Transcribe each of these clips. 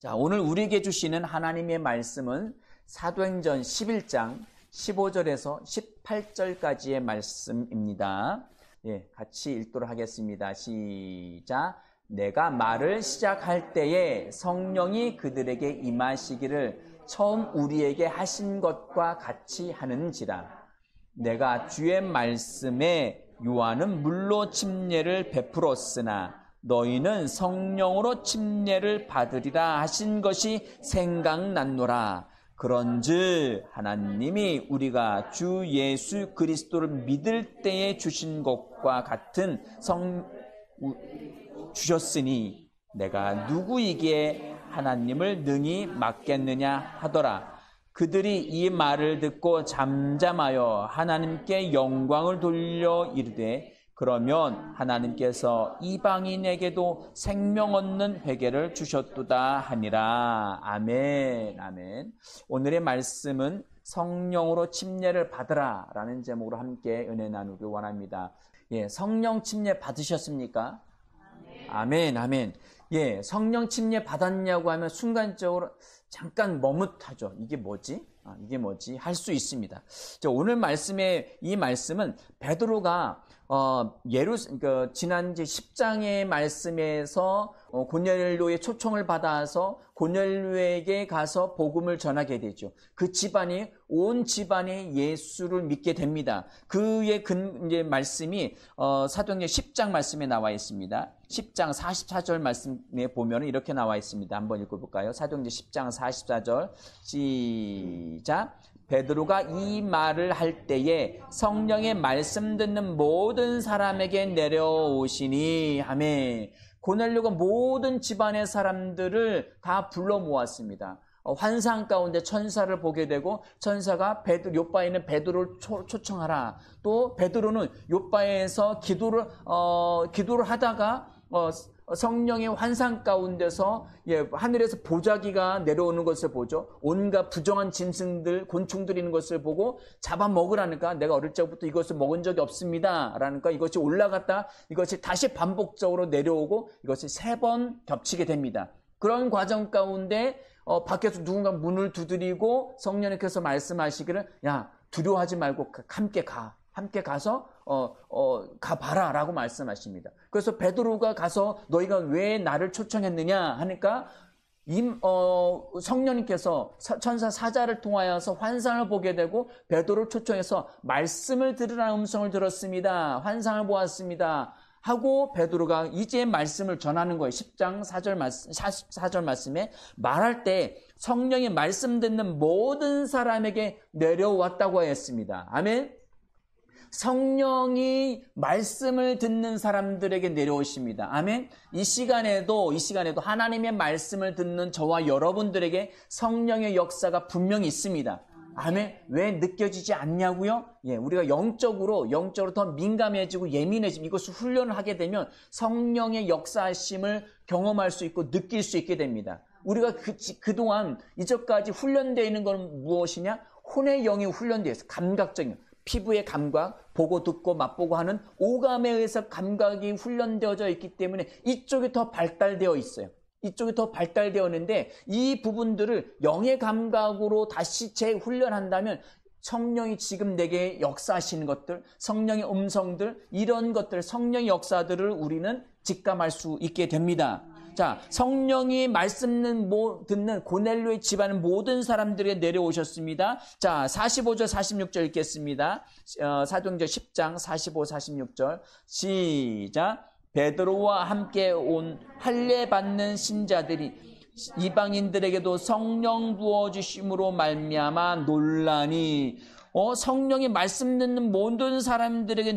자, 오늘 우리에게 주시는 하나님의 말씀은 사도행전 11장 15절에서 18절까지의 말씀입니다. 예, 같이 읽도록 하겠습니다. 시작. 내가 말을 시작할 때에 성령이 그들에게 임하시기를 처음 우리에게 하신 것과 같이 하는지라. 내가 주의 말씀에 요한은 물로 침례를 베풀었으나 너희는 성령으로 침례를 받으리라 하신 것이 생각났노라. 그런즉 하나님이 우리가 주 예수 그리스도를 믿을 때에 주신 것과 같은 주셨으니 내가 누구에게 하나님을 능히 맡겠느냐 하더라. 그들이 이 말을 듣고 잠잠하여 하나님께 영광을 돌려 이르되 그러면 하나님께서 이방인에게도 생명 얻는 회개를 주셨도다 하니라. 아멘. 아멘. 오늘의 말씀은 성령으로 침례를 받으라 라는 제목으로 함께 은혜 나누기 원합니다. 예, 성령 침례 받으셨습니까? 아멘. 아멘. 예, 성령 침례 받았냐고 하면 순간적으로 잠깐 머뭇하죠. 이게 뭐지? 이게 뭐지? 할 수 있습니다. 오늘 이 말씀은 베드로가 지난 10장의 말씀에서 고넬료의 초청을 받아서 고넬료에게 가서 복음을 전하게 되죠. 온 집안이 예수를 믿게 됩니다. 그의 말씀이 사도행전 10장 말씀에 나와 있습니다. 10장 44절 말씀에 보면 이렇게 나와 있습니다. 한번 읽어볼까요? 사도행전 10장 44절 시작. 베드로가 이 말을 할 때에 성령의 말씀 듣는 모든 사람에게 내려오시니. 아멘. 고넬료가 모든 집안의 사람들을 다 불러 모았습니다. 환상 가운데 천사를 보게 되고 천사가 요바에 있는 베드로를 초청하라. 또 베드로는 요바에서 기도를 하다가 성령의 환상 가운데서 하늘에서 보자기가 내려오는 것을 보죠. 온갖 부정한 짐승들, 곤충들이 있는 것을 보고 잡아먹으라니까 내가 어릴 적부터 이것을 먹은 적이 없습니다. 라니까 이것이 올라갔다 이것이 다시 반복적으로 내려오고 이것이 3번 겹치게 됩니다. 그런 과정 가운데 밖에서 누군가 문을 두드리고 성령님께서 말씀하시기를 야 두려워하지 말고 함께 가서 가봐라 라고 말씀하십니다. 그래서 베드로가 가서 너희가 왜 나를 초청했느냐 하니까 성령님께서 천사 사자를 통하여서 환상을 보게 되고 베드로를 초청해서 말씀을 들으라는 음성을 들었습니다. 환상을 보았습니다. 하고 베드로가 이제 말씀을 전하는 거예요. 10장 4절 말씀에 말할 때 성령이 말씀 듣는 모든 사람에게 내려왔다고 했습니다. 아멘. 성령이 말씀을 듣는 사람들에게 내려오십니다. 아멘. 이 시간에도 하나님의 말씀을 듣는 저와 여러분들에게 성령의 역사가 분명히 있습니다. 아멘. 왜 느껴지지 않냐고요? 예, 우리가 영적으로 더 민감해지고 예민해지면 이것을 훈련을 하게 되면 성령의 역사하심을 경험할 수 있고 느낄 수 있게 됩니다. 우리가 그동안 이전까지 훈련되어 있는 건 무엇이냐? 혼의 영이 훈련되어 있어요. 감각적인 피부의 감각, 보고 듣고 맛보고 하는 오감에 의해서 감각이 훈련되어져 있기 때문에 이쪽이 더 발달되어 있어요. 이쪽이 더 발달되었는데 이 부분들을 영의 감각으로 다시 재훈련한다면 성령이 지금 내게 역사하시는 것들, 성령의 음성들, 이런 것들, 성령의 역사들을 우리는 직감할 수 있게 됩니다. 자, 성령이 말씀 듣는 고넬료의 집안은 모든 사람들에게 내려오셨습니다. 자, 45절, 46절 읽겠습니다. 사도행전 10장 45, 46절 시작. 베드로와 함께 온 할례 받는 신자들이 이방인들에게도 성령 부어주심으로 말미암아 놀라니. 성령이 말씀 듣는 모든 사람들에게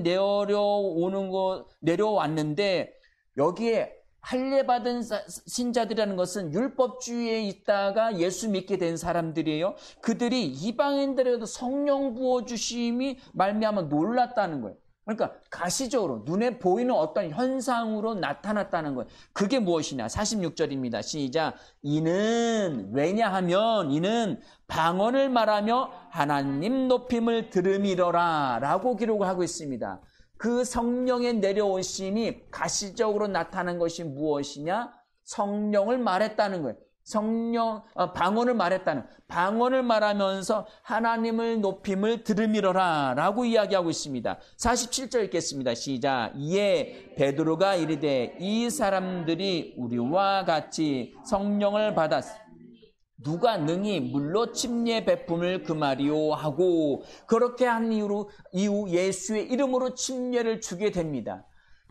내려왔는데 여기에 할례 받은 신자들이라는 것은 율법주의에 있다가 예수 믿게 된 사람들이에요. 그들이 이방인들에게도 성령 부어주심이 말미암아 놀랐다는 거예요. 그러니까 가시적으로 눈에 보이는 어떤 현상으로 나타났다는 거예요. 그게 무엇이냐? 46절입니다. 시작. 이는 방언을 말하며 하나님 높임을 들음이러라 라고 기록을 하고 있습니다. 그 성령의 내려오심이 가시적으로 나타난 것이 무엇이냐? 성령을 말했다는 거예요. 방언을 말했다는, 방언을 말하면서 하나님을 높임을 들음이러라 라고 이야기하고 있습니다. 47절 읽겠습니다. 시작. 이에 베드로가 이르되 이 사람들이 우리와 같이 성령을 받았으니 누가 능히 물로 침례 베품을 금하리요 하고, 그렇게 한 이후 예수의 이름으로 침례를 주게 됩니다.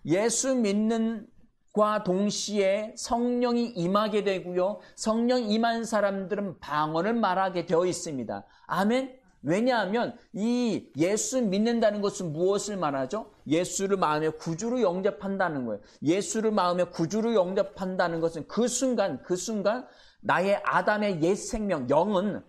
예수 믿는 과 동시에 성령이 임하게 되고요. 성령 임한 사람들은 방언을 말하게 되어 있습니다. 아멘. 왜냐하면 이 예수 믿는다는 것은 무엇을 말하죠? 예수를 마음의 구주로 영접한다는 거예요. 예수를 마음의 구주로 영접한다는 것은 그 순간 나의 아담의 옛 생명, 영은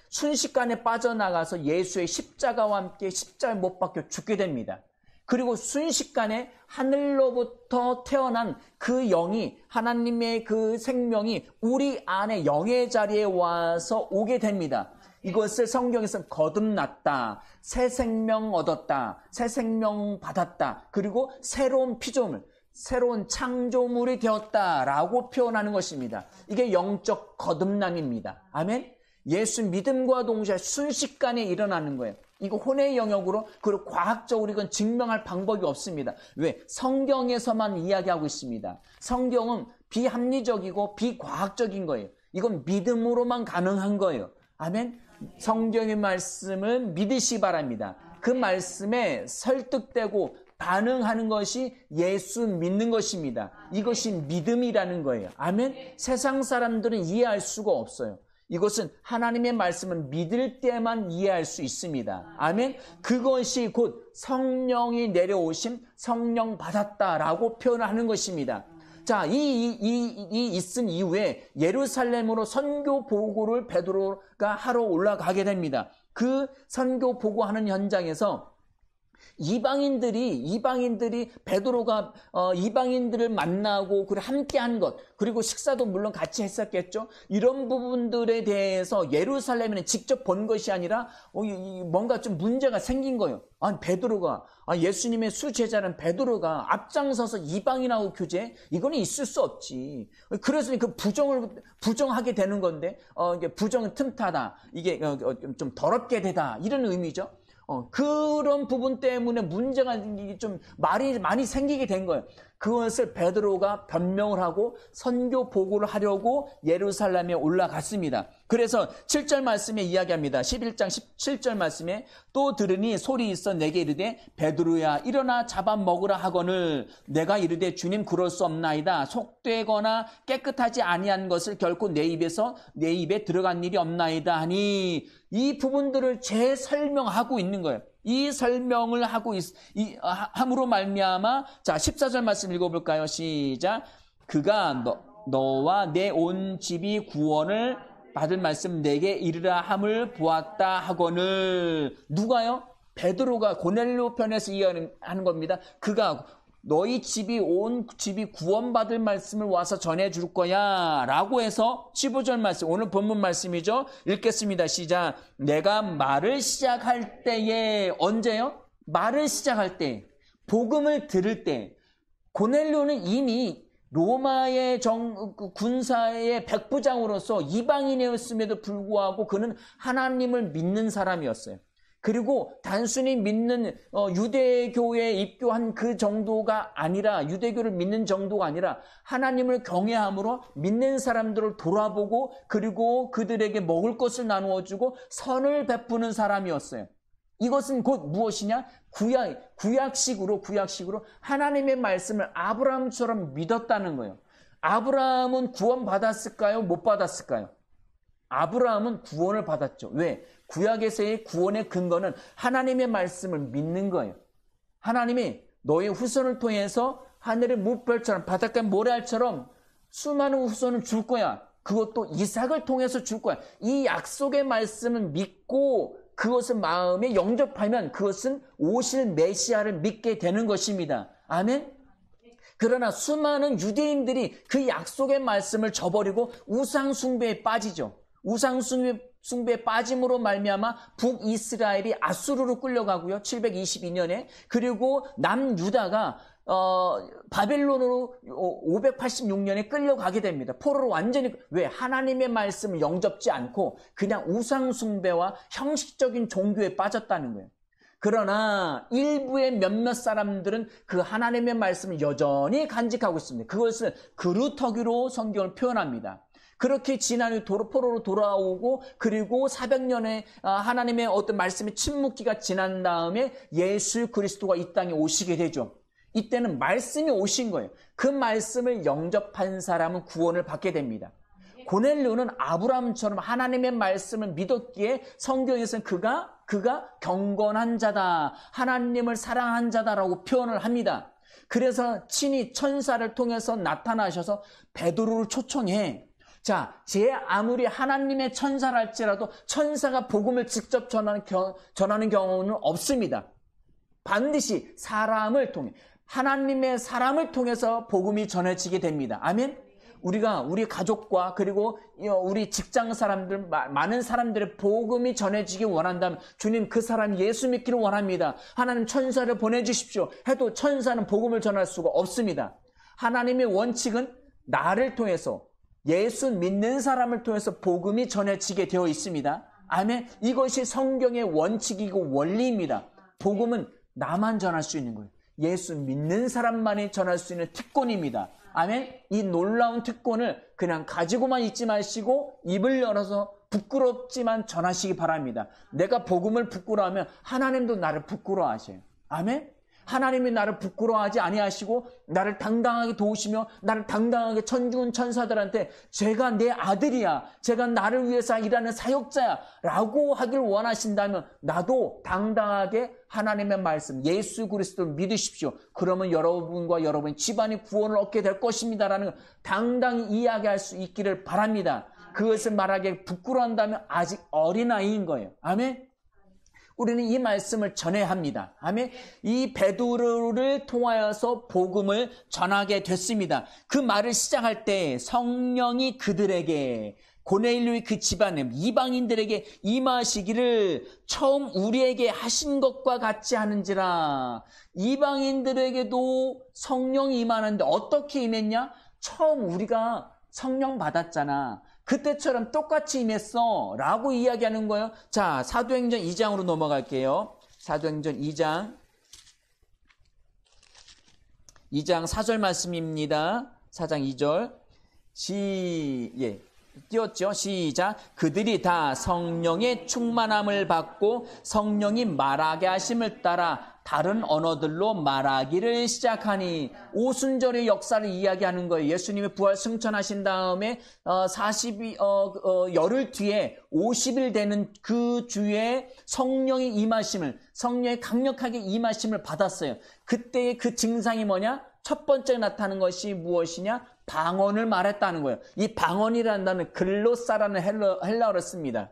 순식간에 빠져나가서 예수의 십자가와 함께 십자가에 못 박혀 죽게 됩니다. 그리고 순식간에 하늘로부터 태어난 그 영이, 하나님의 그 생명이 우리 안에 영의 자리에 와서 오게 됩니다. 이것을 성경에서 거듭났다, 새 생명 얻었다, 새 생명 받았다, 그리고 새로운 피조물, 새로운 창조물이 되었다라고 표현하는 것입니다. 이게 영적 거듭남입니다. 아멘. 예수 믿음과 동시에 순식간에 일어나는 거예요. 이거 혼의 영역으로, 그리고 과학적으로 이건 증명할 방법이 없습니다. 왜? 성경에서만 이야기하고 있습니다. 성경은 비합리적이고 비과학적인 거예요. 이건 믿음으로만 가능한 거예요. 아멘. 성경의 말씀을 믿으시 바랍니다. 그 말씀에 설득되고 반응하는 것이 예수 믿는 것입니다. 이것이 믿음이라는 거예요. 아멘. 세상 사람들은 이해할 수가 없어요. 이것은 하나님의 말씀을 믿을 때만 이해할 수 있습니다. 아멘. 그것이 곧 성령이 내려오심, 성령 받았다라고 표현하는 것입니다. 자, 이 있은 이후에 예루살렘으로 선교 보고를 베드로가 하러 올라가게 됩니다. 그 선교 보고하는 현장에서 이방인들이 베드로가 이방인들을 만나고 그리고 함께한 것, 그리고 식사도 물론 같이 했었겠죠. 이런 부분들에 대해서 예루살렘에는 직접 본 것이 아니라 뭔가 좀 문제가 생긴 거예요. 베드로가, 예수님의 수제자는 베드로가 앞장서서 이방인하고 교제, 이거는 있을 수 없지. 그래서 그 부정하게 되는 건데, 이게 부정은 틈타다, 이게 좀 더럽게 되다, 이런 의미죠. 그런 부분 때문에 문제가 좀 말이 많이 생기게 된 거예요. 그것을 베드로가 변명을 하고 선교 보고를 하려고 예루살렘에 올라갔습니다. 그래서 7절 말씀에 이야기합니다. 11장 17절 말씀에 또 들으니 소리 있어 내게 이르되 베드로야 일어나 잡아먹으라 하거늘 내가 이르되 주님 그럴 수 없나이다. 속되거나 깨끗하지 아니한 것을 결코 내 입에 들어간 일이 없나이다 하니, 이 부분들을 재설명하고 있는 거예요. 이 설명을 함으로 말미암아, 자 14절 말씀 읽어볼까요? 시작. 그가 너와 내 온 집이 구원을 받을 말씀 내게 이르라 함을 보았다 하거늘. 누가요? 베드로가 고넬료 편에서 이해하는 겁니다. 그가 너희 온 집이 구원받을 말씀을 와서 전해줄 거야 라고 해서 15절 말씀, 오늘 본문 말씀이죠. 읽겠습니다. 시작. 내가 말을 시작할 때에, 언제요? 말을 시작할 때, 복음을 들을 때. 고넬료는 이미 로마의 군사의 백부장으로서 이방인이었음에도 불구하고 그는 하나님을 믿는 사람이었어요. 그리고 단순히 믿는 유대교에 입교한 그 정도가 아니라, 유대교를 믿는 정도가 아니라 하나님을 경외함으로 믿는 사람들을 돌아보고 그리고 그들에게 먹을 것을 나누어주고 선을 베푸는 사람이었어요. 이것은 곧 무엇이냐? 구약식으로 하나님의 말씀을 아브라함처럼 믿었다는 거예요. 아브라함은 구원 받았을까요? 못 받았을까요? 아브라함은 구원을 받았죠. 왜? 구약에서의 구원의 근거는 하나님의 말씀을 믿는 거예요. 하나님이 너의 후손을 통해서 하늘의 무별처럼 바닷가 모래알처럼 수많은 후손을 줄 거야. 그것도 이삭을 통해서 줄 거야. 이 약속의 말씀을 믿고 그것을 마음에 영접하면 그것은 오실 메시아를 믿게 되는 것입니다. 아멘? 그러나 수많은 유대인들이 그 약속의 말씀을 저버리고 우상 숭배에 빠지죠. 우상 숭배에 빠짐으로 말미암아 북이스라엘이 아수르로 끌려가고요. 722년에. 그리고 남유다가 바벨론으로 586년에 끌려가게 됩니다. 포로로 완전히. 왜? 하나님의 말씀을 영접지 않고 그냥 우상숭배와 형식적인 종교에 빠졌다는 거예요. 그러나 일부의 몇몇 사람들은 그 하나님의 말씀을 여전히 간직하고 있습니다. 그것을 그루터기로 성경을 표현합니다. 그렇게 지난 후 포로로 돌아오고, 그리고 400년의 하나님의 어떤 말씀의 침묵기가 지난 다음에 예수 그리스도가 이 땅에 오시게 되죠. 이때는 말씀이 오신 거예요. 그 말씀을 영접한 사람은 구원을 받게 됩니다. 고넬료는 아브라함처럼 하나님의 말씀을 믿었기에 성경에서는 그가 경건한 자다, 하나님을 사랑한 자다라고 표현을 합니다. 그래서 친히 천사를 통해서 나타나셔서 베드로를 초청해. 자, 제 아무리 하나님의 천사랄지라도 천사가 복음을 직접 전하는 경우는 없습니다. 반드시 사람을 통해, 하나님의 사람을 통해서 복음이 전해지게 됩니다. 아멘? 우리 가족과 그리고 우리 직장 사람들, 많은 사람들의 복음이 전해지기 원한다면 주님, 그 사람이 예수 믿기를 원합니다. 하나님 천사를 보내주십시오 해도 천사는 복음을 전할 수가 없습니다. 하나님의 원칙은 나를 통해서, 예수 믿는 사람을 통해서 복음이 전해지게 되어 있습니다. 아멘. 이것이 성경의 원칙이고 원리입니다. 복음은 나만 전할 수 있는 거예요. 예수 믿는 사람만이 전할 수 있는 특권입니다. 아멘. 이 놀라운 특권을 그냥 가지고만 있지 마시고 입을 열어서 부끄럽지만 전하시기 바랍니다. 내가 복음을 부끄러워하면 하나님도 나를 부끄러워하셔요. 아멘. 하나님이 나를 부끄러워하지 아니하시고 나를 당당하게 도우시며 나를 당당하게 천군 천사들한테 제가 내 아들이야, 제가 나를 위해서 일하는 사역자야 라고 하길 원하신다면 나도 당당하게 하나님의 말씀, 예수 그리스도를 믿으십시오. 그러면 여러분과 여러분 집안이 구원을 얻게 될 것입니다 라는 당당히 이야기할 수 있기를 바랍니다. 그것을 말하기에 부끄러워한다면 아직 어린아이인 거예요. 아멘. 우리는 이 말씀을 전해야 합니다. 아멘. 이 베드로를 통하여서 복음을 전하게 됐습니다. 그 말을 시작할 때 성령이 그들에게, 고넬료의 그 집안에 이방인들에게 임하시기를 처음 우리에게 하신 것과 같이 하는지라. 이방인들에게도 성령이 임하는데 어떻게 임했냐? 처음 우리가 성령 받았잖아. 그때처럼 똑같이 임했어 라고 이야기하는 거예요. 자, 사도행전 2장으로 넘어갈게요. 사도행전 2장 4절 말씀입니다. 4장 2절 띄웠죠? 시작. 그들이 다 성령의 충만함을 받고 성령이 말하게 하심을 따라 다른 언어들로 말하기를 시작하니, 오순절의 역사를 이야기하는 거예요. 예수님이 부활 승천하신 다음에 열흘 뒤에 50일 되는 그 주에 성령의 임하심을, 성령의 강력하게 임하심을 받았어요. 그때의 그 증상이 뭐냐? 첫 번째 나타나는 것이 무엇이냐? 방언을 말했다는 거예요. 이 방언이라는 단어는 글로사라는 헬라어를 씁니다.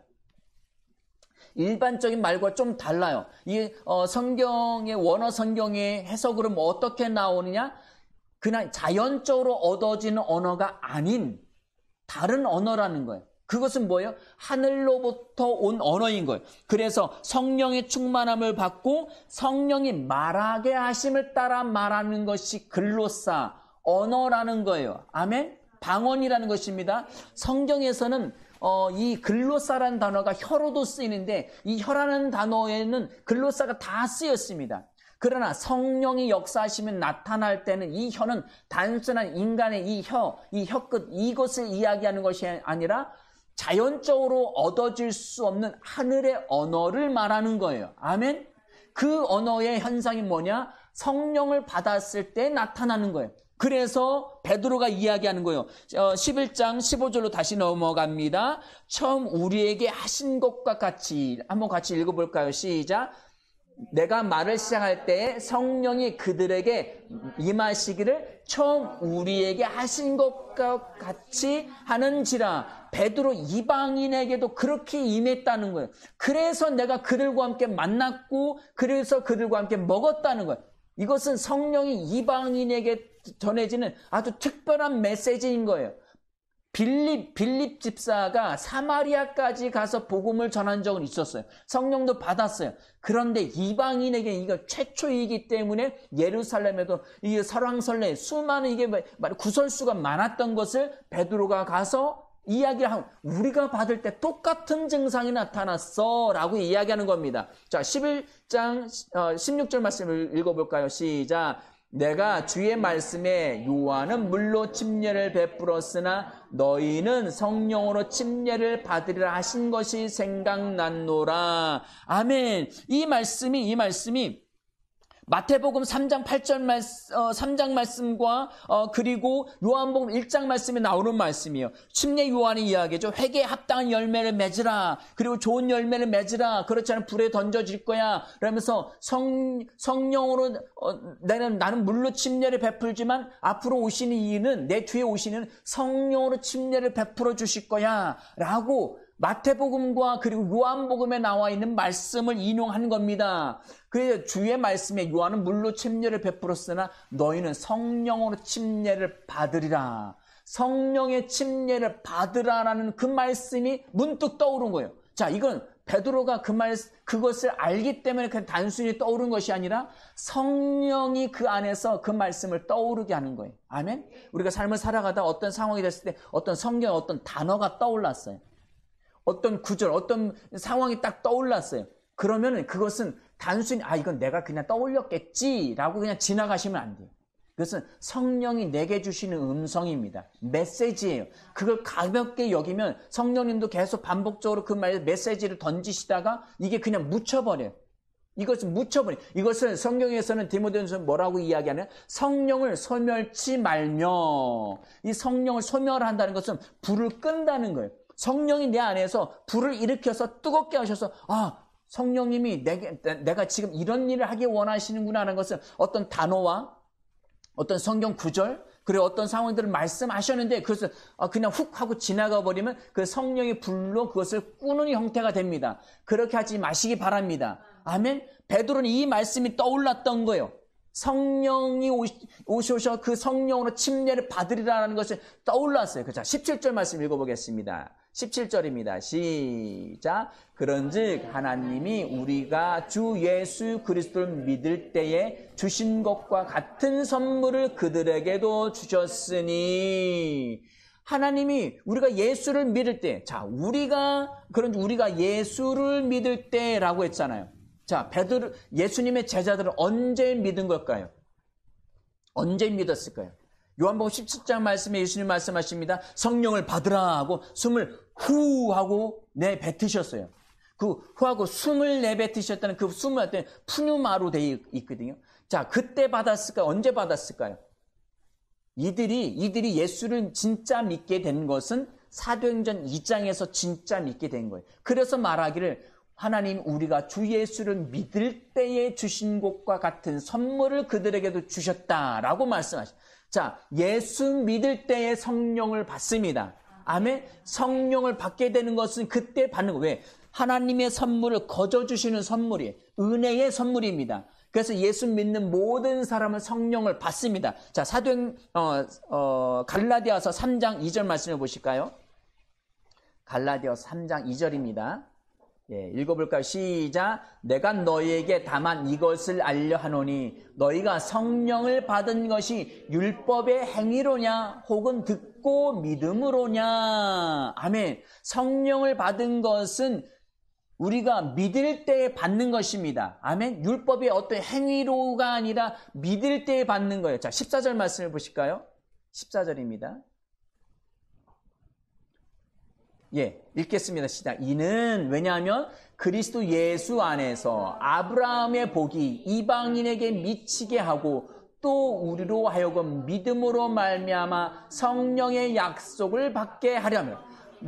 일반적인 말과 좀 달라요. 이 성경의, 원어 성경의 해석으로 뭐 어떻게 나오느냐? 그냥 자연적으로 얻어지는 언어가 아닌 다른 언어라는 거예요. 그것은 뭐예요? 하늘로부터 온 언어인 거예요. 그래서 성령의 충만함을 받고 성령이 말하게 하심을 따라 말하는 것이 글로사, 언어라는 거예요. 아멘? 방언이라는 것입니다. 성경에서는 이 글로사라는 단어가 혀로도 쓰이는데 이 혀라는 단어에는 글로사가 다 쓰였습니다. 그러나 성령이 역사하시면 나타날 때는 이 혀는 단순한 인간의 이 혀끝, 이것을 이야기하는 것이 아니라 자연적으로 얻어질 수 없는 하늘의 언어를 말하는 거예요. 아멘? 그 언어의 현상이 뭐냐? 성령을 받았을 때 나타나는 거예요. 그래서 베드로가 이야기하는 거예요. 11장 15절로 다시 넘어갑니다. 처음 우리에게 하신 것과 같이, 한번 같이 읽어볼까요? 시작. 내가 말을 시작할 때 성령이 그들에게 임하시기를 처음 우리에게 하신 것과 같이 하는지라. 베드로 이방인에게도 그렇게 임했다는 거예요. 그래서 내가 그들과 함께 만났고 그래서 그들과 함께 먹었다는 거예요. 이것은 성령이 이방인에게 전해지는 아주 특별한 메시지인 거예요. 빌립 집사가 사마리아까지 가서 복음을 전한 적은 있었어요. 성령도 받았어요. 그런데 이방인에게 이거 최초이기 때문에 예루살렘에도 이게 설왕설래 수많은 이게 구설수가 많았던 것을 베드로가 가서 이야기를 하고 우리가 받을 때 똑같은 증상이 나타났어 라고 이야기하는 겁니다. 자, 11장 16절 말씀을 읽어볼까요? 시작. 내가 주의 말씀에 요한은 물로 침례를 베풀었으나 너희는 성령으로 침례를 받으리라 하신 것이 생각났노라. 아멘. 이 말씀이 마태복음 3장 3장 말씀과 그리고 요한복음 1장 말씀에 나오는 말씀이에요. 침례 요한의 이야기죠. 회개에 합당한 열매를 맺으라. 그리고 좋은 열매를 맺으라. 그렇지 않으면 불에 던져질 거야. 그러면서 성령으로 나는 물로 침례를 베풀지만 앞으로 오시는 이는 내 뒤에 오시는 성령으로 침례를 베풀어 주실 거야. 라고 마태복음과 그리고 요한복음에 나와 있는 말씀을 인용한 겁니다. 그래서 주의 말씀에 요한은 물로 침례를 베풀었으나 너희는 성령으로 침례를 받으리라. 성령의 침례를 받으라라는 그 말씀이 문득 떠오른 거예요. 자, 이건 베드로가 그것을 알기 때문에 그냥 단순히 떠오른 것이 아니라 성령이 그 안에서 그 말씀을 떠오르게 하는 거예요. 아멘? 우리가 삶을 살아가다 어떤 상황이 됐을 때 어떤 성경의 어떤 단어가 떠올랐어요. 어떤 구절, 어떤 상황이 딱 떠올랐어요. 그러면 그것은 단순히 이건 내가 그냥 떠올렸겠지라고 그냥 지나가시면 안 돼요. 그것은 성령이 내게 주시는 음성입니다. 메시지예요. 그걸 가볍게 여기면 성령님도 계속 반복적으로 그 메시지를 던지시다가 이게 그냥 묻혀버려요. 이것을 성경에서는 디모데전서 뭐라고 이야기하냐? 성령을 소멸치 말며. 이 성령을 소멸한다는 것은 불을 끈다는 거예요. 성령이 내 안에서 불을 일으켜서 뜨겁게 하셔서 성령님이 내가 지금 이런 일을 하기 원하시는구나 하는 것은 어떤 단어와 어떤 성경 구절 그리고 어떤 상황들을 말씀하셨는데 그것을 그냥 훅 하고 지나가 버리면 그 성령의 불로 그것을 꾸는 형태가 됩니다. 그렇게 하지 마시기 바랍니다. 아멘. 베드로는 이 말씀이 떠올랐던 거예요. 성령이 오셔서 그 성령으로 침례를 받으리라는 것을 떠올랐어요. 자, 17절 말씀 읽어보겠습니다. 17절입니다. 시작. 그런즉 하나님이 우리가 주 예수 그리스도를 믿을 때에 주신 것과 같은 선물을 그들에게도 주셨으니 하나님이 우리가 예수를 믿을 때, 자, 우리가 예수를 믿을 때라고 했잖아요. 자, 예수님의 제자들은 언제 믿은 걸까요? 언제 믿었을까요? 요한복음 17장 말씀에 예수님 말씀하십니다. 성령을 받으라 하고 숨을 후 하고 내뱉으셨어요. 그 후하고 숨을 내뱉으셨다는 그 숨을 할 때 푸뉴마로 되어 있거든요. 자, 그때 받았을까요? 언제 받았을까요? 이들이 예수를 진짜 믿게 된 것은 사도행전 2장에서 진짜 믿게 된 거예요. 그래서 말하기를 하나님 우리가 주 예수를 믿을 때에 주신 것과 같은 선물을 그들에게도 주셨다라고 말씀하십니다. 자, 예수 믿을 때에 성령을 받습니다. 아멘. 성령을 받게 되는 것은 그때 받는 거예요. 왜? 하나님의 선물을 거저주시는 선물이에요. 은혜의 선물입니다. 그래서 예수 믿는 모든 사람은 성령을 받습니다. 자, 갈라디아서 3장 2절 말씀해 보실까요? 갈라디아서 3장 2절입니다. 예, 읽어볼까요? 시작. 내가 너희에게 다만 이것을 알려 하노니 너희가 성령을 받은 것이 율법의 행위로냐 혹은 듣고 믿음으로냐. 아멘. 성령을 받은 것은 우리가 믿을 때 받는 것입니다. 아멘. 율법의 어떤 행위로가 아니라 믿을 때 받는 거예요. 자, 14절 말씀을 보실까요? 14절입니다. 예, 읽겠습니다. 시작. 이는 왜냐하면 그리스도 예수 안에서 아브라함의 복이 이방인에게 미치게 하고 또 우리로 하여금 믿음으로 말미암아 성령의 약속을 받게 하려면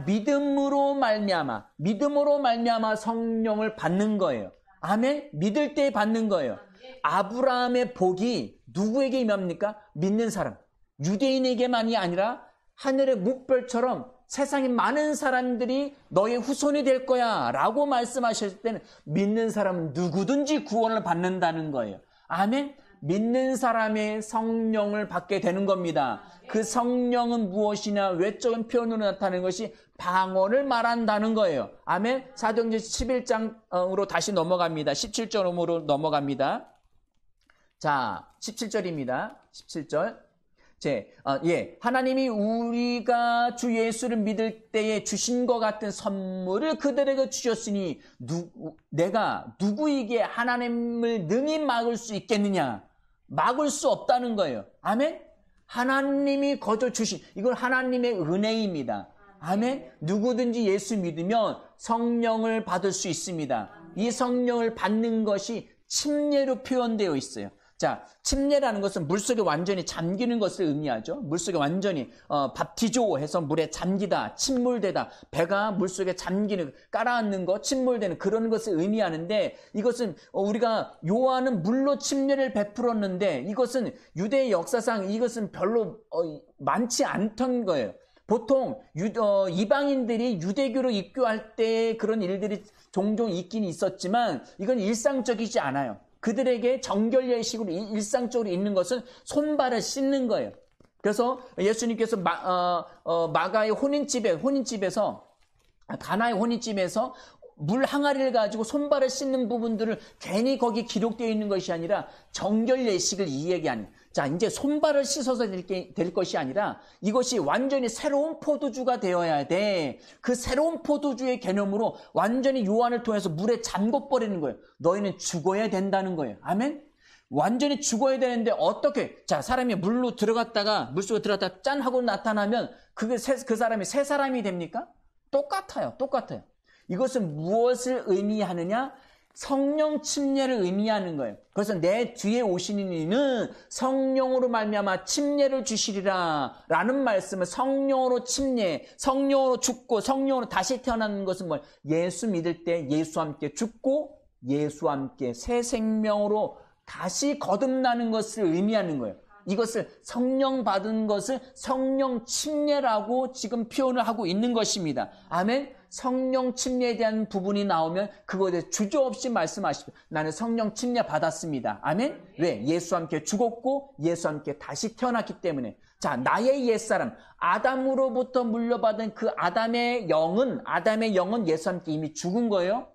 믿음으로 말미암아 성령을 받는 거예요. 아멘. 믿을 때 받는 거예요. 아브라함의 복이 누구에게 임합니까? 믿는 사람. 유대인에게만이 아니라 하늘의 묵별처럼 세상에 많은 사람들이 너의 후손이 될 거야 라고 말씀하셨을 때는 믿는 사람은 누구든지 구원을 받는다는 거예요. 아멘. 믿는 사람의 성령을 받게 되는 겁니다. 그 성령은 무엇이냐? 외적인 표현으로 나타나는 것이 방언을 말한다는 거예요. 아멘. 사도행전 11장으로 다시 넘어갑니다. 17절로 넘어갑니다. 자, 17절입니다. 17절. 하나님이 우리가 주 예수를 믿을 때에 주신 것 같은 선물을 그들에게 주셨으니 내가 누구에게 하나님을 능히 막을 수 있겠느냐? 막을 수 없다는 거예요. 아멘? 하나님이 거저 주신, 이건 하나님의 은혜입니다. 아멘? 누구든지 예수 믿으면 성령을 받을 수 있습니다. 이 성령을 받는 것이 침례로 표현되어 있어요. 자, 침례라는 것은 물속에 완전히 잠기는 것을 의미하죠. 물속에 완전히 밥티조 해서 물에 잠기다, 침몰되다, 배가 물속에 잠기는, 깔아앉는 것, 침몰되는 그런 것을 의미하는데, 이것은 우리가 요한은 물로 침례를 베풀었는데 이것은 유대 역사상 이것은 별로 많지 않던 거예요. 보통 이방인들이 유대교로 입교할 때 그런 일들이 종종 있긴 있었지만 이건 일상적이지 않아요. 그들에게 정결 예식으로 일상적으로 있는 것은 손발을 씻는 거예요. 그래서 예수님께서 마가의 혼인집에서 가나의 혼인집에서 물 항아리를 가지고 손발을 씻는 부분들을 괜히 거기 기록되어 있는 것이 아니라 정결 예식을 이야기하는. 자, 이제 손발을 씻어서 될 것이 아니라 이것이 완전히 새로운 포도주가 되어야 돼. 그 새로운 포도주의 개념으로 완전히 요한을 통해서 물에 잠궈버리는 거예요. 너희는 죽어야 된다는 거예요. 아멘? 완전히 죽어야 되는데 어떻게? 자, 사람이 물속에 들어갔다가 짠 하고 나타나면 그 사람이 새 사람이 됩니까? 똑같아요. 이것은 무엇을 의미하느냐? 성령 침례를 의미하는 거예요. 그래서 내 뒤에 오시는 이는 성령으로 말미암아 침례를 주시리라 라는 말씀을 성령으로 침례, 성령으로 죽고 성령으로 다시 태어나는 것은 뭐예요? 예수 믿을 때 예수와 함께 죽고 예수와 함께 새 생명으로 다시 거듭나는 것을 의미하는 거예요. 이것을 성령 받은 것을 성령 침례라고 지금 표현을 하고 있는 것입니다. 아멘. 성령 침례에 대한 부분이 나오면 그거에 대해 주저없이 말씀하십시오. 나는 성령 침례 받았습니다. 아멘. 왜? 예수와 함께 죽었고 예수와 함께 다시 태어났기 때문에. 자, 나의 옛사람 아담으로부터 물려받은 그 아담의 영은 예수와 함께 이미 죽은 거예요.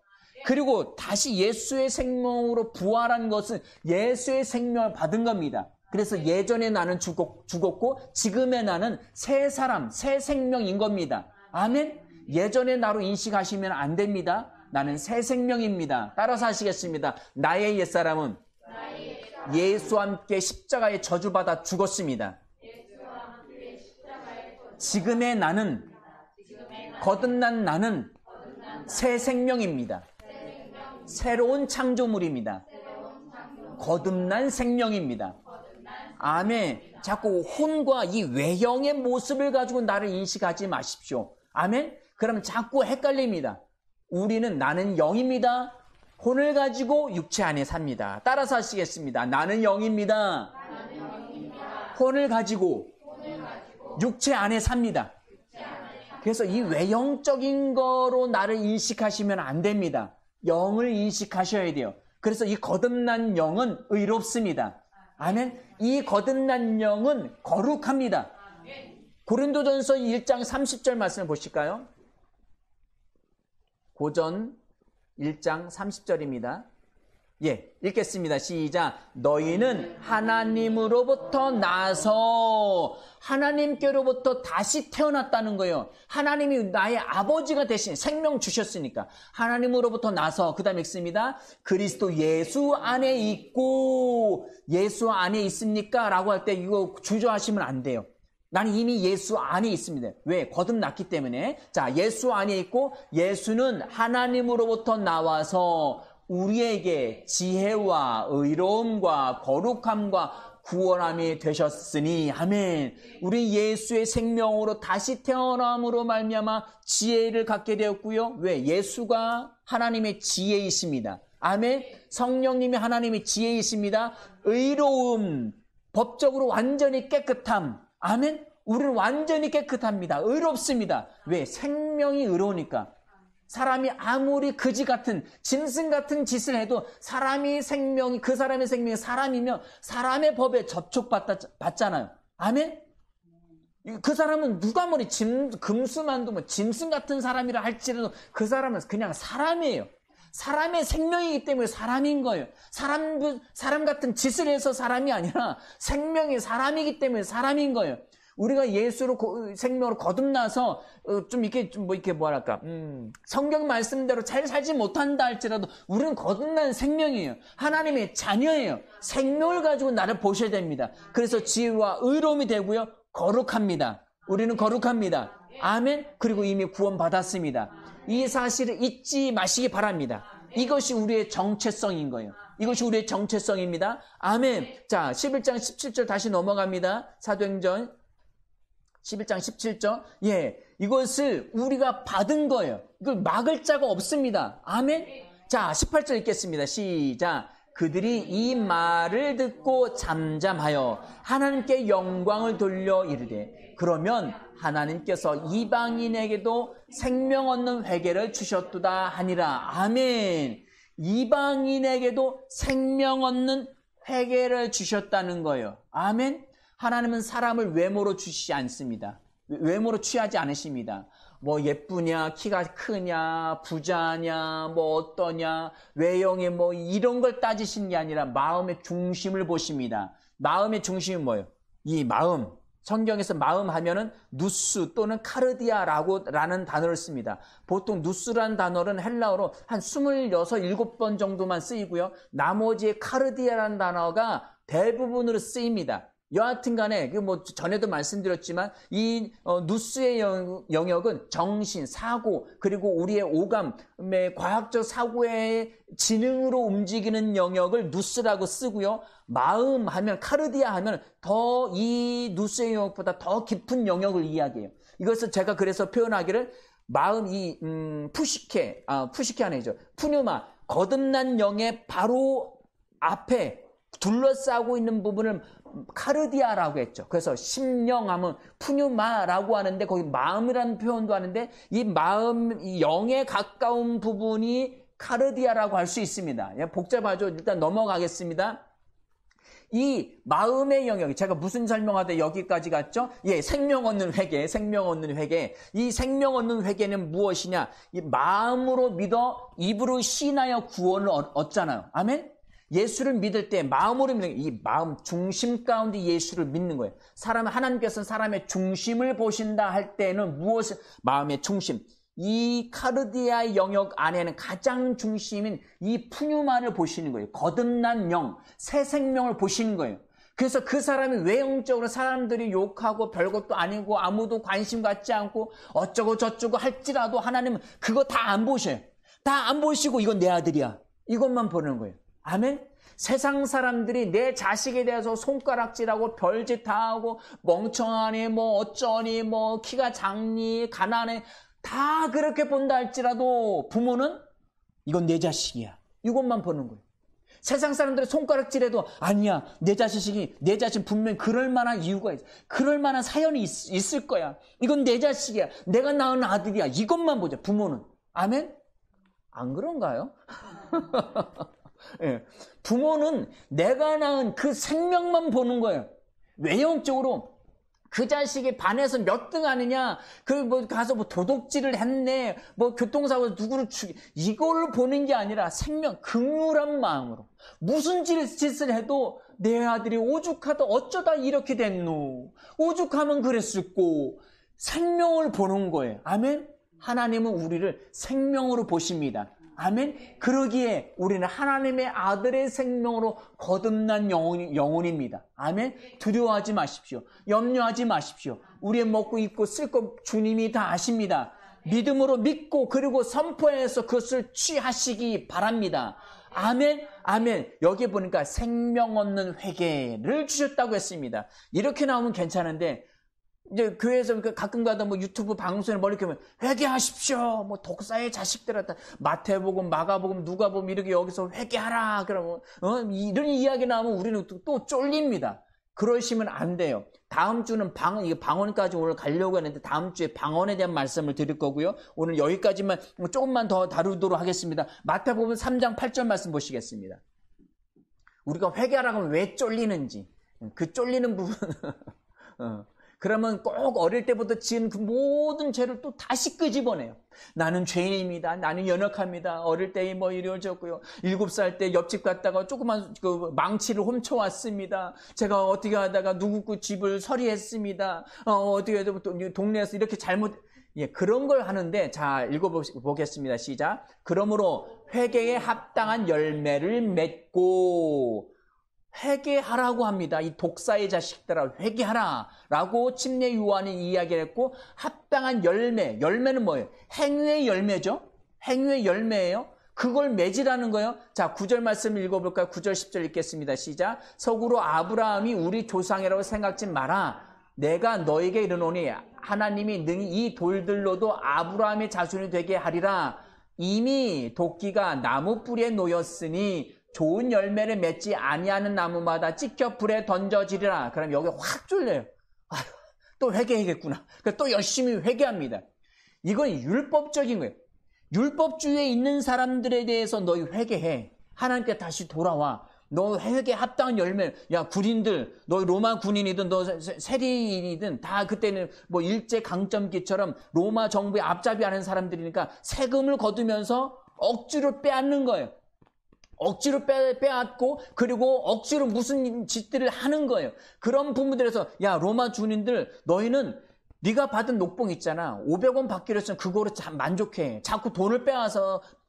그리고 다시 예수의 생명으로 부활한 것은 예수의 생명을 받은 겁니다. 그래서 예전에 나는 죽었고 지금의 나는 새 사람, 새 생명인 겁니다. 아멘. 예전의 나로 인식하시면 안 됩니다. 나는 새 생명입니다. 따라서 하시겠습니다. 나의 옛사람은 예수와 함께 십자가에 저주받아 죽었습니다. 지금의 나는, 거듭난 나는 새 생명입니다. 새로운 창조물입니다. 거듭난 생명입니다. 아멘. 자꾸 혼과 이 외형의 모습을 가지고 나를 인식하지 마십시오. 아멘. 그러면 자꾸 헷갈립니다. 나는 영입니다. 혼을 가지고 육체 안에 삽니다. 따라서 하시겠습니다. 나는 영입니다. 혼을 가지고 육체 안에 삽니다. 그래서 이 외형적인 거로 나를 인식하시면 안 됩니다. 영을 인식하셔야 돼요. 그래서 이 거듭난 영은 의롭습니다. 아멘. 이 거듭난 영은 거룩합니다. 고린도전서 1장 30절 말씀을 보실까요? 고전 1장 30절입니다. 읽겠습니다. 시작. 너희는 하나님으로부터 나서 하나님께로부터 다시 태어났다는 거예요. 하나님이 나의 아버지가 되신 생명 주셨으니까 하나님으로부터 나서 그 다음에 읽습니다. 그리스도 예수 안에 있고 예수 안에 있습니까? 라고 할 때 이거 주저하시면 안 돼요. 나는 이미 예수 안에 있습니다. 왜? 거듭났기 때문에. 자, 예수 안에 있고 예수는 하나님으로부터 나와서 우리에게 지혜와 의로움과 거룩함과 구원함이 되셨으니 아멘. 우리 예수의 생명으로 다시 태어남으로 말미암아 지혜를 갖게 되었고요. 왜? 예수가 하나님의 지혜이십니다. 아멘. 성령님이 하나님의 지혜이십니다. 의로움, 법적으로 완전히 깨끗함. 아멘. 우리는 완전히 깨끗합니다. 의롭습니다. 왜? 생명이 의로우니까. 사람이 아무리 거지 같은 짐승 같은 짓을 해도 사람이 생명이 그 사람의 생명이 사람이면 사람의 법에 접촉받잖아요. 아멘? 그 사람은 누가 뭐니 금수만도 뭐 짐승 같은 사람이라 할지라도 그 사람은 그냥 사람이에요. 사람의 생명이기 때문에 사람인 거예요. 사람 같은 짓을 해서 사람이 아니라 생명이 사람이기 때문에 사람인 거예요. 우리가 예수로 생명으로 거듭나서 좀 이렇게 뭐랄까 성경 말씀대로 잘 살지 못한다 할지라도 우리는 거듭난 생명이에요. 하나님의 자녀예요. 생명을 가지고 나를 보셔야 됩니다. 그래서 지혜와 의로움이 되고요. 거룩합니다. 우리는 거룩합니다. 아멘. 그리고 이미 구원받았습니다. 이 사실을 잊지 마시기 바랍니다. 이것이 우리의 정체성인 거예요. 이것이 우리의 정체성입니다. 아멘. 자, 11장 17절 다시 넘어갑니다. 사도행전 11장 17절. 예, 이것을 우리가 받은 거예요. 이걸 막을 자가 없습니다. 아멘. 자, 18절 읽겠습니다. 시작. 그들이 이 말을 듣고 잠잠하여 하나님께 영광을 돌려 이르되 그러면 하나님께서 이방인에게도 생명 얻는 회개를 주셨도다 하니라. 아멘. 이방인에게도 생명 얻는 회개를 주셨다는 거예요. 아멘. 하나님은 사람을 외모로 주시지 않습니다. 외모로 취하지 않으십니다. 뭐 예쁘냐, 키가 크냐, 부자냐, 뭐 어떠냐, 외형이 뭐 이런 걸 따지시는 게 아니라 마음의 중심을 보십니다. 마음의 중심이 뭐예요? 이 마음. 성경에서 마음 하면은 누스 또는 카르디아라는 단어를 씁니다. 보통 누스라는 단어는 헬라어로 한 26, 7번 정도만 쓰이고요. 나머지 카르디아라는 단어가 대부분으로 쓰입니다. 여하튼 간에 뭐 전에도 말씀드렸지만 이 누스의 영역은 정신, 사고 그리고 우리의 오감의 과학적 사고의 지능으로 움직이는 영역을 누스라고 쓰고요. 마음 하면 카르디아 하면 더 이 누스의 영역보다 더 깊은 영역을 이야기해요. 이것을 제가 그래서 표현하기를 마음 푸시케 아니죠. 푸뉴마 거듭난 영의 바로 앞에 둘러싸고 있는 부분을 카르디아라고 했죠. 그래서 심령하면 푸뉴마라고 하는데 거기 마음이라는 표현도 하는데 이 마음, 이 영에 가까운 부분이 카르디아라고 할 수 있습니다. 복잡하죠. 일단 넘어가겠습니다. 이 마음의 영역이 제가 무슨 설명하다 여기까지 갔죠? 예, 생명 얻는 회개, 생명 얻는 회개. 이 생명 얻는 회개는 무엇이냐? 이 마음으로 믿어 입으로 시인하여 구원을 얻잖아요. 아멘? 예수를 믿을 때 마음으로 믿는 이 마음 중심 가운데 예수를 믿는 거예요. 하나님께서는 사람의 중심을 보신다 할 때는 무엇을 마음의 중심. 이 카르디아의 영역 안에는 가장 중심인 이 푸뉴마를 보시는 거예요. 거듭난 영, 새 생명을 보시는 거예요. 그래서 그 사람이 외형적으로 사람들이 욕하고 별것도 아니고 아무도 관심 갖지 않고 어쩌고 저쩌고 할지라도 하나님은 그거 다 안 보셔요. 다 안 보시고 이건 내 아들이야. 이것만 보는 거예요. 아멘? 세상 사람들이 내 자식에 대해서 손가락질하고 별짓 다 하고 멍청하니 뭐 어쩌니 뭐 키가 작니 가난해 다 그렇게 본다 할지라도 부모는 이건 내 자식이야. 이것만 보는 거예요. 세상 사람들이 손가락질해도 아니야. 내 자식 분명히 그럴 만한 이유가 있어. 그럴 만한 사연이 있을 거야. 이건 내 자식이야. 내가 낳은 아들이야. 이것만 보자. 부모는. 아멘? 안 그런가요? 예. 부모는 내가 낳은 그 생명만 보는 거예요. 외형적으로 그 자식이 반에서 몇 등 하느냐, 가서 도둑질을 했네, 교통사고에서 누구를 이걸 보는 게 아니라 생명, 긍휼한 마음으로. 무슨 짓을 해도 내 아들이 오죽하다 어쩌다 이렇게 됐노. 오죽하면 그랬을꼬. 생명을 보는 거예요. 아멘? 하나님은 우리를 생명으로 보십니다. 아멘? 그러기에 우리는 하나님의 아들의 생명으로 거듭난 영혼입니다. 아멘? 두려워하지 마십시오. 염려하지 마십시오. 우리의 먹고 입고 쓸 것 주님이 다 아십니다. 믿음으로 믿고 그리고 선포해서 그것을 취하시기 바랍니다. 아멘? 아멘. 여기 보니까 생명 얻는 회개를 주셨다고 했습니다. 이렇게 나오면 괜찮은데 이제 교회에서 가끔가다 유튜브 방송에 뭐 이렇게 하면 회개하십시오. 독사의 자식들한테 마태복음, 마가복음, 누가복음 이렇게 여기서 회개하라. 그러면 이런 이야기 나오면 우리는 또 쫄립니다. 그러시면 안 돼요. 다음 주는 방언까지 오늘 가려고 했는데 다음 주에 방언에 대한 말씀을 드릴 거고요. 오늘 여기까지만 조금만 더 다루도록 하겠습니다. 마태복음 3장 8절 말씀 보시겠습니다. 우리가 회개하라고 하면 왜 쫄리는지, 그 쫄리는 부분 그러면 꼭 어릴 때부터 지은 그 모든 죄를 또 다시 끄집어내요. 나는 죄인입니다. 나는 연약합니다. 어릴 때 뭐 이루어졌고요. 7살 때 옆집 갔다가 조그만 그 망치를 훔쳐왔습니다. 제가 어떻게 하다가 누구 집을 서리했습니다. 어떻게 해도 동네에서 이렇게 잘못, 그런 걸 하는데, 자, 읽어보겠습니다. 시작. 그러므로 회개에 합당한 열매를 맺고, 회개하라고 합니다. 이 독사의 자식들아 회개하라 라고 침례 요한이 이야기를 했고, 합당한 열매는 뭐예요? 행위의 열매죠. 행위의 열매예요. 그걸 맺으라는 거예요. 자, 9절 말씀 읽어볼까요? 9절 10절 읽겠습니다. 시작. 석으로 아브라함이 우리 조상이라고 생각지 마라. 내가 너에게 이르노니 하나님이 능히 이 돌들로도 아브라함의 자손이 되게 하리라. 이미 도끼가 나무 뿌리에 놓였으니 좋은 열매를 맺지 아니하는 나무마다 찍혀 불에 던져지리라. 그럼 여기 확 쫄려요. 아유, 또 회개하겠구나. 또 열심히 회개합니다. 이건 율법적인 거예요. 율법주의에 있는 사람들에 대해서 너희 회개해. 하나님께 다시 돌아와. 너 회개에 합당한 열매. 야, 군인들, 너 로마 군인이든 너 세리인이든 다 그때는 뭐 일제 강점기처럼 로마 정부의 앞잡이 하는 사람들이니까 세금을 거두면서 억지로 빼앗는 거예요. 억지로 빼앗고, 그리고 억지로 무슨 짓들을 하는 거예요. 그런 부분들에서, 야, 로마 군인들, 너희는 네가 받은 녹봉 있잖아. 500원 받기로 했으면 그거로 참 만족해. 자꾸 돈을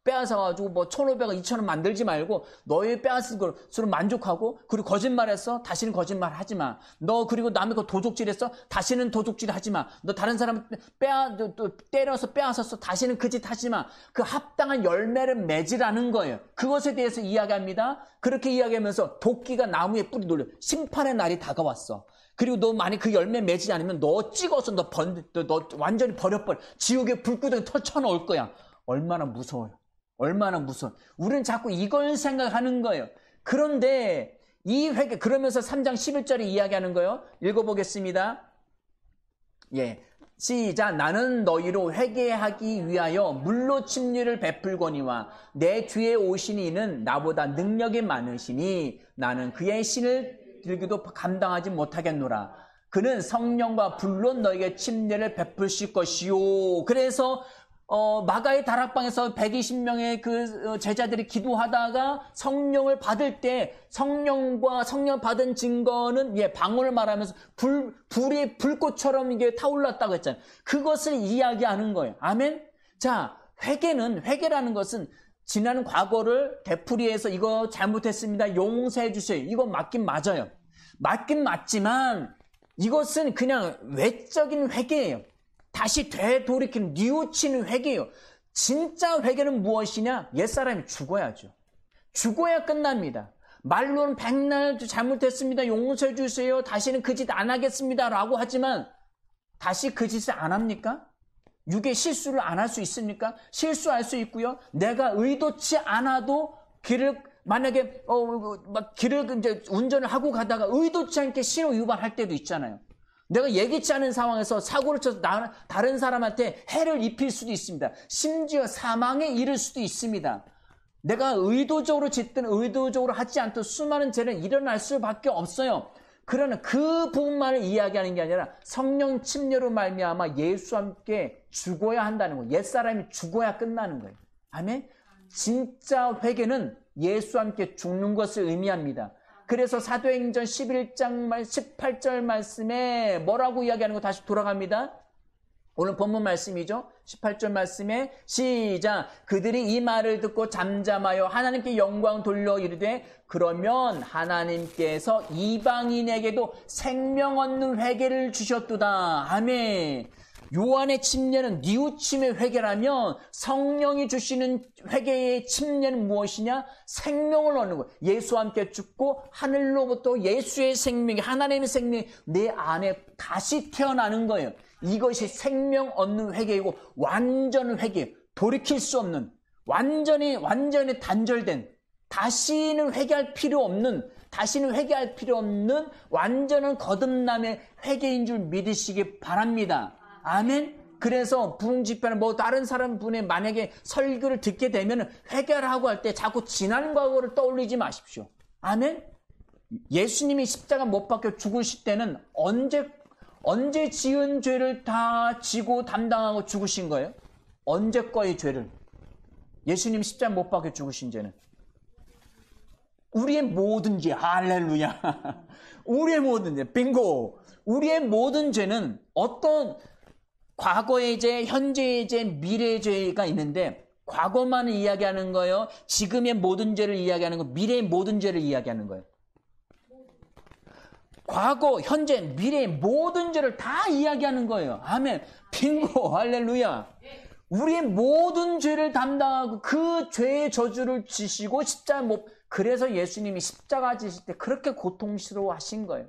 빼앗아가지고 뭐 1,500원, 2,000원 만들지 말고 너희 빼앗은 것으로 만족하고, 그리고 거짓말했어? 다시는 거짓말 하지 마. 너 그리고 남의 거 도둑질했어? 다시는 도둑질 하지 마. 너 다른 사람 때려서 빼앗았어? 다시는 그 짓 하지 마. 그 합당한 열매를 맺으라는 거예요. 그것에 대해서 이야기합니다. 그렇게 이야기하면서 도끼가 나무에 뿌리 놀려. 심판의 날이 다가왔어. 그리고 너 만약 그 열매 맺지 않으면 너 찍어서 너 완전히 버려버려. 지옥에 불구덩이 터쳐놓을 거야. 얼마나 무서워요. 얼마나 무서워. 우리는 자꾸 이걸 생각하는 거예요. 그런데 이 회개, 그러면서 3장 11절에 이야기하는 거예요. 읽어보겠습니다. 시작. 나는 너희로 회개하기 위하여 물로 침례를 베풀거니와 내 뒤에 오신 이는 나보다 능력이 많으시니 나는 그의 신을 들기도 감당하지 못하겠노라. 그는 성령과 불로 너에게 침례를 베푸실 것이요. 그래서 마가의 다락방에서 120명의 그 제자들이 기도하다가 성령을 받을 때 성령 받은 증거는 방언을 말하면서 불이 불꽃처럼 이게 타올랐다고 했잖아요. 그것을 이야기하는 거예요. 아멘. 자, 회개라는 것은 지난 과거를 되풀이해서 이거 잘못했습니다. 용서해 주세요. 이거 맞긴 맞아요. 맞긴 맞지만 이것은 그냥 외적인 회개예요. 다시 되돌이키는 뉘우치는 회개예요. 진짜 회개는 무엇이냐? 옛사람이 죽어야죠. 죽어야 끝납니다. 말로는 백날 잘못했습니다. 용서해 주세요. 다시는 그 짓 안 하겠습니다. 라고 하지만 다시 그 짓을 안 합니까? 육의 실수를 안 할 수 있습니까? 실수할 수 있고요. 내가 의도치 않아도 만약에 길을 이제 운전을 하고 가다가 의도치 않게 신호 위반할 때도 있잖아요. 내가 예기치 않은 상황에서 사고를 쳐서 다른 사람한테 해를 입힐 수도 있습니다. 심지어 사망에 이를 수도 있습니다. 내가 의도적으로 짓든 의도적으로 하지 않든 수많은 죄는 일어날 수밖에 없어요. 그러나 그 부분만을 이야기하는 게 아니라 성령 침례로 말미암아 예수와 함께 죽어야 한다는 거예요. 옛사람이 죽어야 끝나는 거예요. 아멘? 진짜 회개는 예수와 함께 죽는 것을 의미합니다. 그래서 사도행전 11장 18절 말씀에 뭐라고 이야기하는 거 다시 돌아갑니다. 오늘 본문 말씀이죠. 18절 말씀에 시작. 그들이 이 말을 듣고 잠잠하여 하나님께 영광 돌려 이르되 그러면 하나님께서 이방인에게도 생명 얻는 회개를 주셨도다. 아멘. 요한의 침례는 뉘우침의 회개라면 성령이 주시는 회개의 침례는 무엇이냐? 생명을 얻는 거예요. 예수와 함께 죽고 하늘로부터 예수의 생명이, 하나님의 생명이 내 안에 다시 태어나는 거예요. 이것이 생명 얻는 회개이고 완전 회개, 돌이킬 수 없는 완전히 단절된, 다시는 회개할 필요 없는, 다시는 회개할 필요 없는 완전한 거듭남의 회개인 줄 믿으시기 바랍니다. 아멘. 그래서 부흥집회나 뭐 다른 사람 분의 만약에 설교를 듣게 되면 회개하라고 할 때 자꾸 지난 과거를 떠올리지 마십시오. 아멘. 예수님이 십자가 못 박혀 죽으실 때는 언제 지은 죄를 다 지고 담당하고 죽으신 거예요? 언제 거의 죄를? 예수님 십자가 못 박혀 죽으신 죄는 우리의 모든 죄. 할렐루야. 우리의 모든 죄. 빙고. 우리의 모든 죄는 어떤 과거의 죄, 현재의 죄, 미래의 죄가 있는데 과거만을 이야기하는 거예요? 지금의 모든 죄를 이야기하는 거, 미래의 모든 죄를 이야기하는 거예요? 과거, 현재, 미래의 모든 죄를 다 이야기하는 거예요. 아멘. 빙고. 할렐루야. 우리의 모든 죄를 담당하고 그 죄의 저주를 지시고 십자가 못, 그래서 예수님이 십자가 지실 때 그렇게 고통스러워 하신 거예요.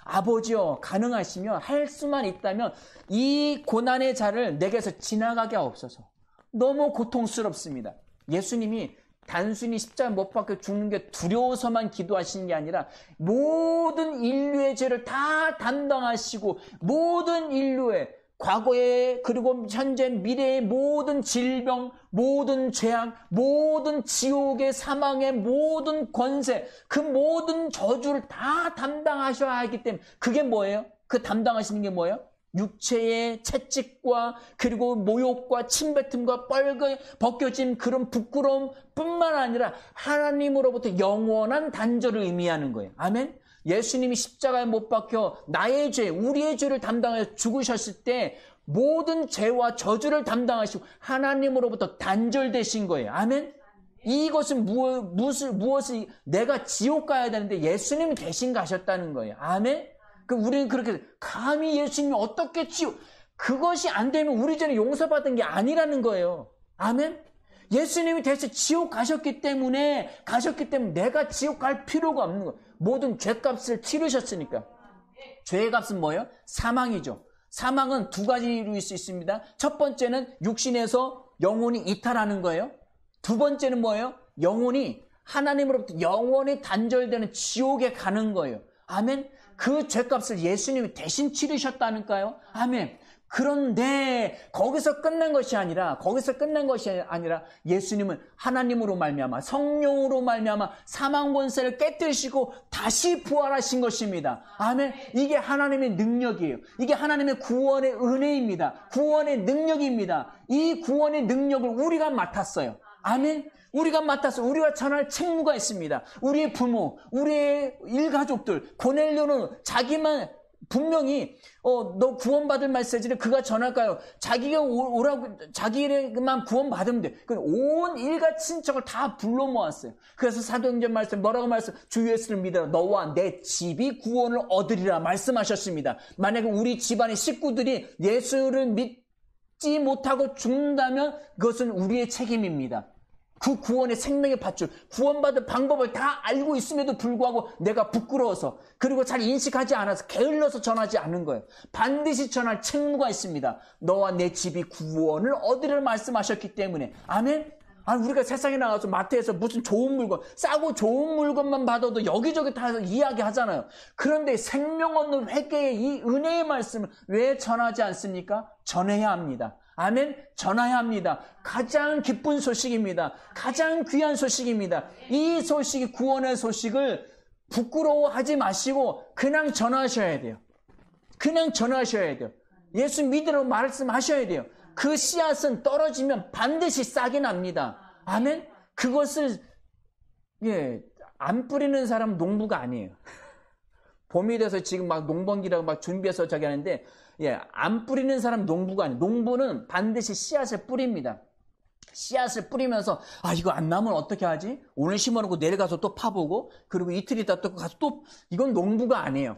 아버지여, 가능하시면 할 수만 있다면 이 고난의 자를 내게서 지나가게 하옵소서. 너무 고통스럽습니다. 예수님이 단순히 십자가 못 박혀 죽는 게 두려워서만 기도하시는 게 아니라 모든 인류의 죄를 다 담당하시고 모든 인류의 과거의 그리고 현재 미래의 모든 질병, 모든 죄악, 모든 지옥의 사망의 모든 권세, 그 모든 저주를 다 담당하셔야 하기 때문에 그게 뭐예요? 그 담당하시는 게 뭐예요? 육체의 채찍과 그리고 모욕과 침뱉음과 벗겨진 그런 부끄러움 뿐만 아니라 하나님으로부터 영원한 단절을 의미하는 거예요. 아멘? 예수님이 십자가에 못 박혀 나의 죄, 우리의 죄를 담당하여 죽으셨을 때 모든 죄와 저주를 담당하시고 하나님으로부터 단절되신 거예요. 아멘? 이것은 무엇을 내가 지옥 가야 되는데 예수님이 대신 가셨다는 거예요. 아멘? 우리는 그렇게 감히 예수님이 어떻게 그것이 안 되면 우리 죄는 용서받은 게 아니라는 거예요. 아멘? 예수님이 대신 지옥 가셨기 때문에 내가 지옥 갈 필요가 없는 거예요. 모든 죄값을 치르셨으니까. 죄값은 뭐예요? 사망이죠. 사망은 두 가지로 있을 수 있습니다. 첫 번째는 육신에서 영혼이 이탈하는 거예요. 두 번째는 뭐예요? 영혼이 하나님으로부터 영원히 단절되는 지옥에 가는 거예요. 아멘? 그 죄값을 예수님이 대신 치르셨다니까요. 아멘. 그런데 거기서 끝난 것이 아니라 예수님은 하나님으로 말미암아 성령으로 말미암아 사망 권세를 깨뜨리시고 다시 부활하신 것입니다. 아멘. 이게 하나님의 능력이에요. 이게 하나님의 구원의 은혜입니다. 구원의 능력입니다. 이 구원의 능력을 우리가 맡았어요. 아멘. 우리가 전할 책무가 있습니다. 우리의 부모, 우리의 일가족들, 고넬료는 자기만 분명히 너 구원받을 메시지를 그가 전할까요? 자기가 자기만 구원받으면 돼. 온 일가 친척을 다 불러 모았어요. 그래서 사도행전 말씀 뭐라고 주 예수를 믿어라. 너와 내 집이 구원을 얻으리라 말씀하셨습니다. 만약에 우리 집안의 식구들이 예수를 믿지 못하고 죽는다면 그것은 우리의 책임입니다. 그 구원의 생명의 밧줄, 구원받을 방법을 다 알고 있음에도 불구하고 내가 부끄러워서 그리고 잘 인식하지 않아서 게을러서 전하지 않은 거예요. 반드시 전할 책무가 있습니다. 너와 내 집이 구원을 얻으리라 말씀하셨기 때문에. 아멘? 우리가 세상에 나가서 마트에서 무슨 좋은 물건, 싸고 좋은 물건만 받아도 여기저기 다 이야기하잖아요. 그런데 생명 얻는 회개의 이 은혜의 말씀을 왜 전하지 않습니까? 전해야 합니다. 아멘. 전해야 합니다. 가장 기쁜 소식입니다. 가장 귀한 소식입니다. 이 소식이 구원의 소식을 부끄러워하지 마시고 그냥 전하셔야 돼요. 그냥 전하셔야 돼요. 예수 믿으라고 말씀하셔야 돼요. 그 씨앗은 떨어지면 반드시 싹이 납니다. 아멘. 그것을 안 뿌리는 사람은 농부가 아니에요. 봄이 돼서 지금 막 농번기라고 막 준비해서 저기 하는데 안 뿌리는 사람 농부가 아니에요. 농부는 반드시 씨앗을 뿌립니다. 씨앗을 뿌리면서 이거 안 나면 어떻게 하지? 오늘 심어놓고 내일 가서 또 파보고 그리고 이틀 있다 또 가서 이건 농부가 아니에요.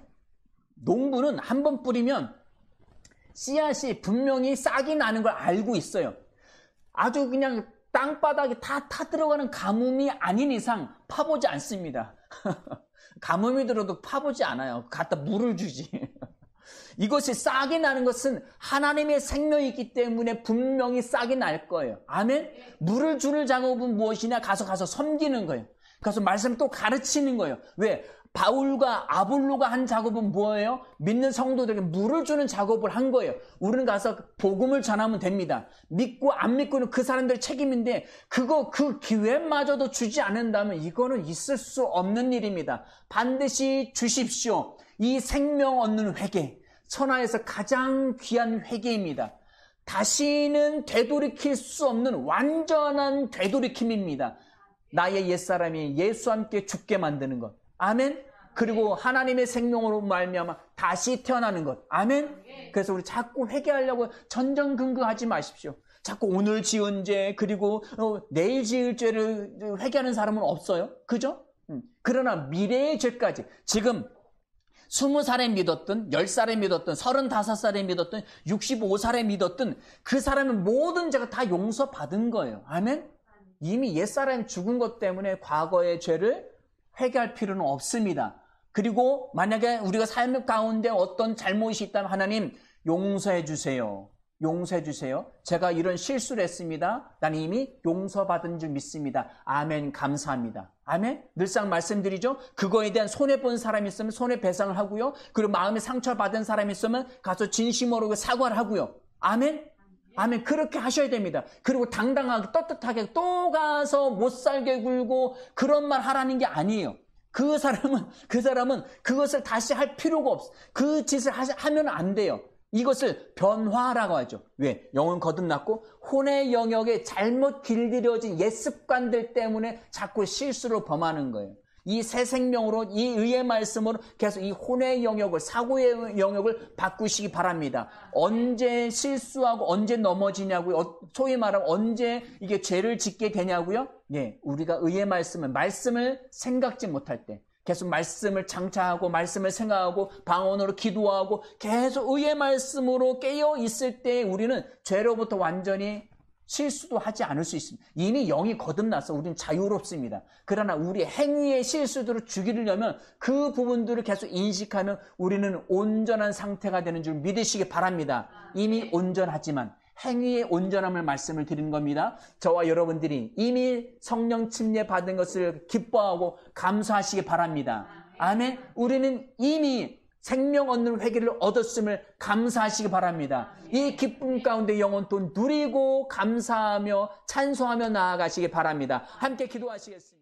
농부는 한 번 뿌리면 씨앗이 분명히 싹이 나는 걸 알고 있어요. 아주 그냥 땅바닥에 다 들어가는 가뭄이 아닌 이상 파보지 않습니다. 가뭄이 들어도 파보지 않아요. 갖다 물을 주지. 이것이 싹이 나는 것은 하나님의 생명이 있기 때문에 분명히 싹이 날 거예요. 아멘? 물을 주는 작업은 무엇이냐? 가서 섬기는 거예요. 가서 말씀을 또 가르치는 거예요. 왜? 바울과 아볼로가 한 작업은 뭐예요? 믿는 성도들에게 물을 주는 작업을 한 거예요. 우리는 가서 복음을 전하면 됩니다. 믿고 안 믿고는 그 사람들의 책임인데 그 기회마저도 주지 않는다면 이거는 있을 수 없는 일입니다. 반드시 주십시오. 이 생명 얻는 회개, 천하에서 가장 귀한 회개입니다. 다시는 되돌이킬 수 없는 완전한 되돌이킴입니다. 나의 옛사람이 예수와 함께 죽게 만드는 것. 아멘. 그리고 하나님의 생명으로 말미암아 다시 태어나는 것. 아멘. 그래서 우리 자꾸 회개하려고 전전긍긍하지 마십시오. 자꾸 오늘 지은 죄 그리고 내일 지을 죄를 회개하는 사람은 없어요. 그죠? 그러나 미래의 죄까지 지금 20살에 믿었든 10살에 믿었든 35살에 믿었든 65살에 믿었든 그 사람의 모든 죄가 다 용서받은 거예요. 아멘. 이미 옛사람이 죽은 것 때문에 과거의 죄를 회개할 필요는 없습니다. 그리고 만약에 우리가 삶 가운데 어떤 잘못이 있다면 하나님 용서해 주세요. 용서해 주세요. 제가 이런 실수를 했습니다. 나는 이미 용서받은 줄 믿습니다. 아멘. 감사합니다. 아멘. 늘상 말씀드리죠. 그거에 대한 손해본 사람이 있으면 손해배상을 하고요. 그리고 마음에 상처받은 사람이 있으면 가서 진심으로 사과를 하고요. 아멘. 아멘. 그렇게 하셔야 됩니다. 그리고 당당하게 떳떳하게 또 가서 못 살게 굴고 그런 말 하라는 게 아니에요. 그 사람은 그것을 다시 할 필요가 없어. 그 짓을 하면 안 돼요. 이것을 변화라고 하죠. 왜? 영은 거듭났고 혼의 영역에 잘못 길들여진 옛 습관들 때문에 자꾸 실수를 범하는 거예요. 이 새 생명으로 이 의의 말씀으로 계속 이 혼의 영역을 사고의 영역을 바꾸시기 바랍니다. 언제 실수하고 언제 넘어지냐고요? 소위 말하면 언제 이게 죄를 짓게 되냐고요? 예, 우리가 의의 말씀을 생각지 못할 때 계속 말씀을 장차하고 말씀을 생각하고 방언으로 기도하고 계속 의의 말씀으로 깨어 있을 때 우리는 죄로부터 완전히 실수도 하지 않을 수 있습니다. 이미 영이 거듭나서 우리는 자유롭습니다. 그러나 우리 행위의 실수들을 죽이려면 그 부분들을 계속 인식하면 우리는 온전한 상태가 되는 줄 믿으시기 바랍니다. 이미 온전하지만 행위의 온전함을 말씀을 드리는 겁니다. 저와 여러분들이 이미 성령 침례 받은 것을 기뻐하고 감사하시기 바랍니다. 아멘. 우리는 이미 생명 얻는 회개를 얻었음을 감사하시기 바랍니다. 이 기쁨 가운데 영원토록 누리고 감사하며 찬송하며 나아가시기 바랍니다. 함께 기도하시겠습니다.